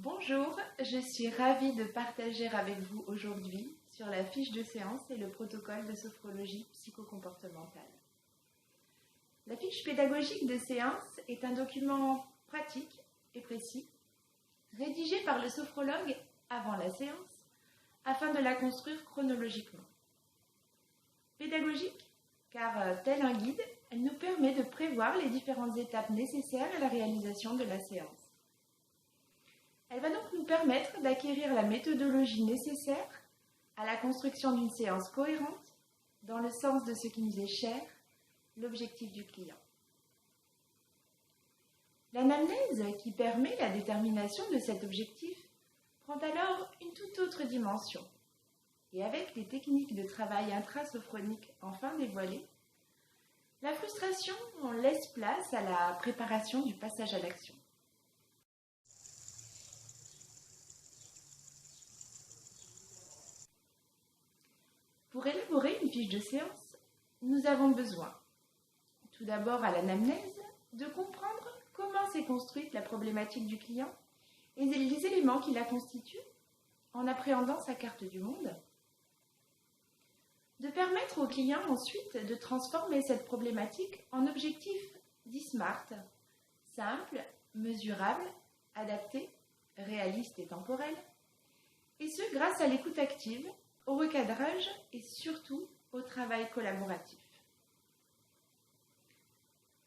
Bonjour, je suis ravie de partager avec vous aujourd'hui sur la fiche de séance et le protocole de sophrologie psychocomportementale. La fiche pédagogique de séance est un document pratique et précis, rédigé par le sophrologue avant la séance, afin de la construire chronologiquement. Pédagogique, car tel un guide, elle nous permet de prévoir les différentes étapes nécessaires à la réalisation de la séance. Elle va donc nous permettre d'acquérir la méthodologie nécessaire à la construction d'une séance cohérente dans le sens de ce qui nous est cher, l'objectif du client. L'anamnèse, qui permet la détermination de cet objectif, prend alors une toute autre dimension. Et avec les techniques de travail intrasophronique enfin dévoilées, la frustration laisse place à la préparation du passage à l'action. Pour élaborer une fiche de séance, nous avons besoin, tout d'abord à l'anamnèse, de comprendre comment s'est construite la problématique du client et les éléments qui la constituent en appréhendant sa carte du monde. De permettre au client ensuite de transformer cette problématique en objectif dit SMART, simple, mesurable, adapté, réaliste et temporel, et ce grâce à l'écoute active, au recadrage et surtout au travail collaboratif.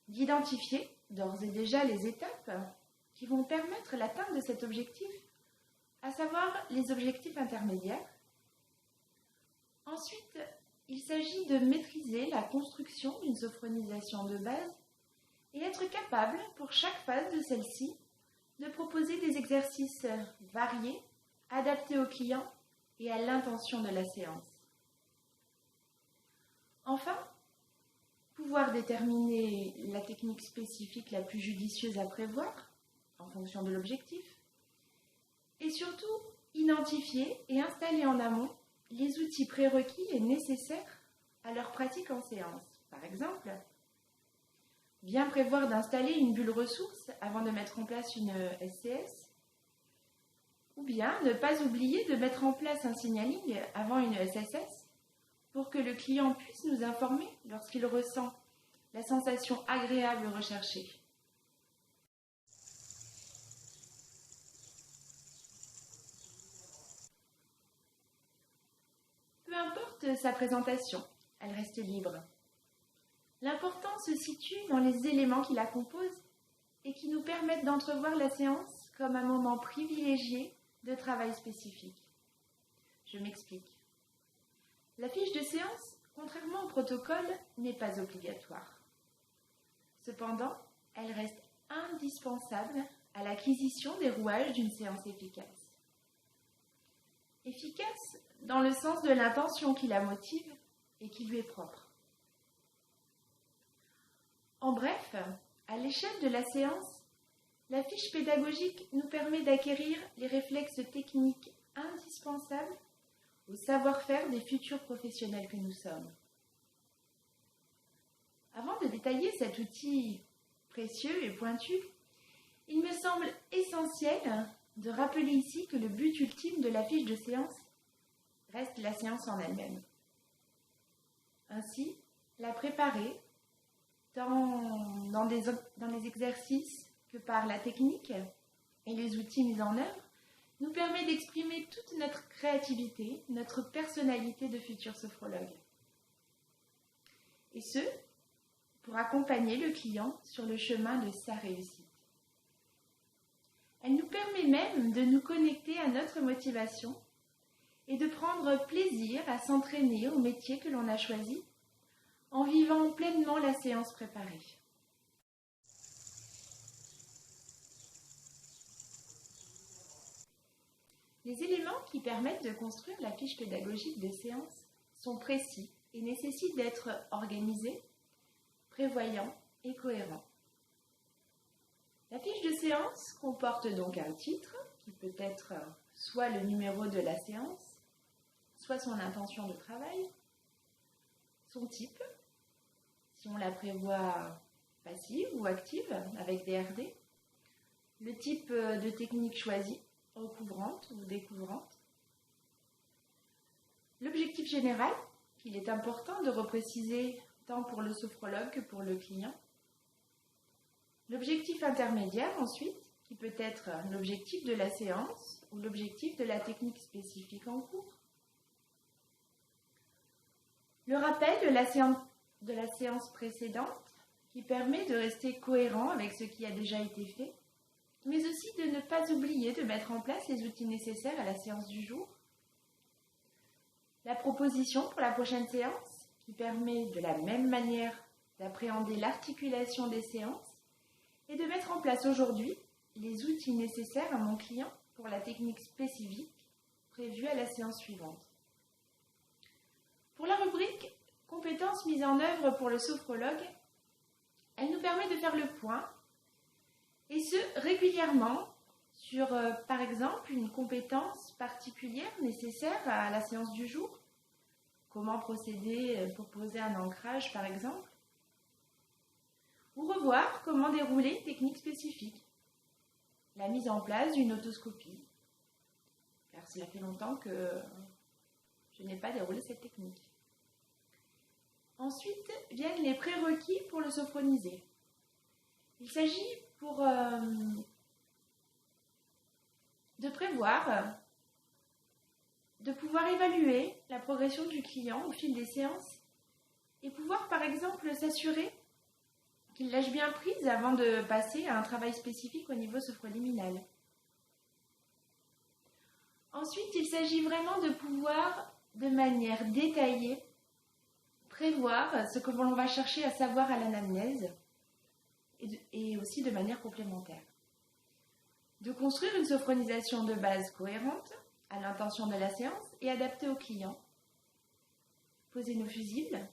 D'identifier d'ores et déjà les étapes qui vont permettre l'atteinte de cet objectif, à savoir les objectifs intermédiaires. Ensuite, il s'agit de maîtriser la construction d'une sophronisation de base et être capable, pour chaque phase de celle-ci, de proposer des exercices variés, adaptés au client et à l'intention de la séance. Enfin, pouvoir déterminer la technique spécifique la plus judicieuse à prévoir, en fonction de l'objectif, et surtout identifier et installer en amont les outils prérequis et nécessaires à leur pratique en séance. Par exemple, bien prévoir d'installer une bulle ressource avant de mettre en place une SCS, ou bien ne pas oublier de mettre en place un signaling avant une SSS pour que le client puisse nous informer lorsqu'il ressent la sensation agréable recherchée. Peu importe sa présentation, elle reste libre. L'important se situe dans les éléments qui la composent et qui nous permettent d'entrevoir la séance comme un moment privilégié de travail spécifique. Je m'explique. La fiche de séance, contrairement au protocole, n'est pas obligatoire. Cependant, elle reste indispensable à l'acquisition des rouages d'une séance efficace. Efficace dans le sens de l'intention qui la motive et qui lui est propre. En bref, à l'échelle de la séance, la fiche pédagogique nous permet d'acquérir les réflexes techniques indispensables au savoir-faire des futurs professionnels que nous sommes. Avant de détailler cet outil précieux et pointu, il me semble essentiel de rappeler ici que le but ultime de la fiche de séance reste la séance en elle-même. Ainsi, la préparer dans les exercices que par la technique et les outils mis en œuvre, nous permet d'exprimer toute notre créativité, notre personnalité de futur sophrologue. Et ce, pour accompagner le client sur le chemin de sa réussite. Elle nous permet même de nous connecter à notre motivation et de prendre plaisir à s'entraîner au métier que l'on a choisi en vivant pleinement la séance préparée. Les éléments qui permettent de construire la fiche pédagogique des séances sont précis et nécessitent d'être organisés, prévoyants et cohérents. La fiche de séance comporte donc un titre qui peut être soit le numéro de la séance, soit son intention de travail, son type, si on la prévoit passive ou active avec des RD, le type de technique choisie, recouvrantes ou découvrantes. L'objectif général, qu'il est important de repréciser tant pour le sophrologue que pour le client. L'objectif intermédiaire ensuite, qui peut être l'objectif de la séance ou l'objectif de la technique spécifique en cours. Le rappel de la séance précédente, qui permet de rester cohérent avec ce qui a déjà été fait, mais aussi de ne pas oublier de mettre en place les outils nécessaires à la séance du jour. La proposition pour la prochaine séance, qui permet de la même manière d'appréhender l'articulation des séances et de mettre en place aujourd'hui les outils nécessaires à mon client pour la technique spécifique prévue à la séance suivante. Pour la rubrique « Compétences mises en œuvre pour le sophrologue », elle nous permet de faire le point, et ce, régulièrement, sur, par exemple, une compétence particulière nécessaire à la séance du jour. Comment procéder pour poser un ancrage, par exemple. Ou revoir comment dérouler une technique spécifique. La mise en place d'une otoscopie, car cela fait longtemps que je n'ai pas déroulé cette technique. Ensuite viennent les prérequis pour le sophroniser. Il s'agit de prévoir, de pouvoir évaluer la progression du client au fil des séances et pouvoir par exemple s'assurer qu'il lâche bien prise avant de passer à un travail spécifique au niveau sophroliminal. Ensuite, il s'agit vraiment de pouvoir, de manière détaillée, prévoir ce que l'on va chercher à savoir à l'anamnèse et aussi de manière complémentaire. De construire une sophronisation de base cohérente à l'intention de la séance et adaptée au client. Poser nos fusibles.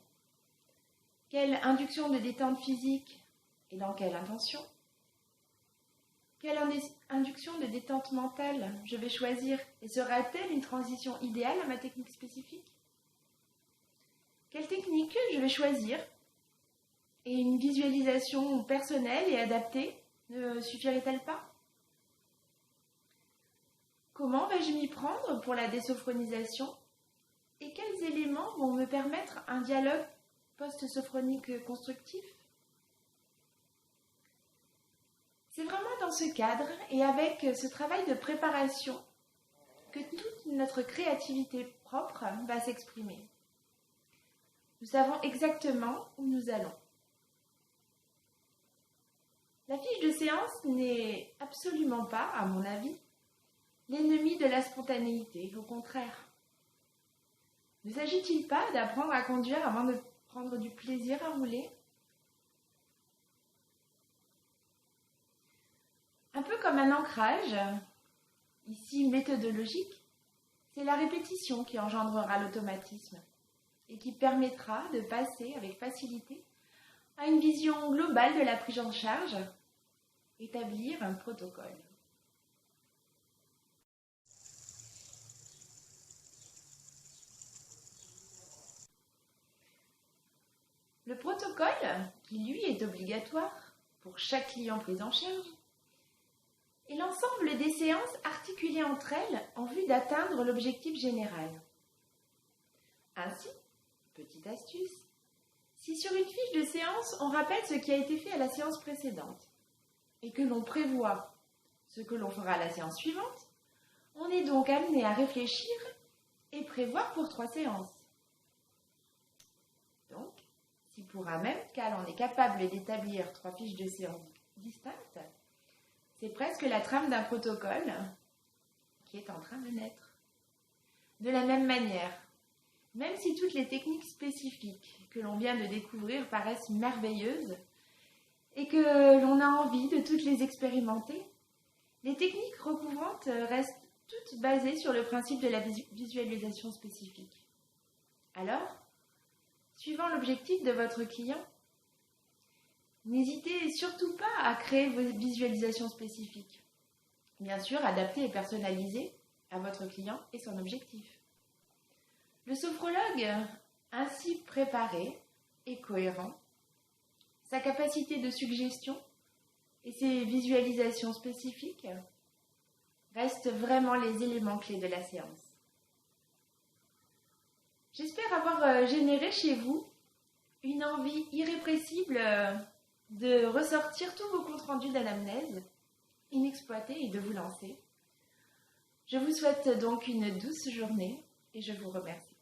Quelle induction de détente physique et dans quelle intention? Quelle induction de détente mentale je vais choisir et sera-t-elle une transition idéale à ma technique spécifique? Quelle technique je vais choisir et une visualisation personnelle et adaptée ne suffirait-elle pas? Comment vais-je m'y prendre pour la désophronisation et quels éléments vont me permettre un dialogue post-sophronique constructif? C'est vraiment dans ce cadre et avec ce travail de préparation que toute notre créativité propre va s'exprimer. Nous savons exactement où nous allons. La fiche de séance n'est absolument pas, à mon avis, l'ennemi de la spontanéité, au contraire. Ne s'agit-il pas d'apprendre à conduire avant de prendre du plaisir à rouler? Un peu comme un ancrage, ici méthodologique, c'est la répétition qui engendrera l'automatisme et qui permettra de passer avec facilité à une vision globale de la prise en charge, établir un protocole. Le protocole, qui lui est obligatoire pour chaque client pris en charge, est l'ensemble des séances articulées entre elles en vue d'atteindre l'objectif général. Ainsi, petite astuce, si sur une fiche de séance on rappelle ce qui a été fait à la séance précédente et que l'on prévoit ce que l'on fera à la séance suivante, on est donc amené à réfléchir et prévoir pour 3 séances. Donc, si pour un même cas on est capable d'établir 3 fiches de séance distinctes, c'est presque la trame d'un protocole qui est en train de naître. De la même manière, même si toutes les techniques spécifiques que l'on vient de découvrir paraissent merveilleuses et que l'on a envie de toutes les expérimenter, les techniques recouvrantes restent toutes basées sur le principe de la visualisation spécifique. Alors, suivant l'objectif de votre client, n'hésitez surtout pas à créer vos visualisations spécifiques. Bien sûr, adaptées et personnalisées à votre client et son objectif. Le sophrologue, ainsi préparé et cohérent, sa capacité de suggestion et ses visualisations spécifiques restent vraiment les éléments clés de la séance. J'espère avoir généré chez vous une envie irrépressible de ressortir tous vos comptes rendus d'anamnèse inexploités et de vous lancer. Je vous souhaite donc une douce journée et je vous remercie.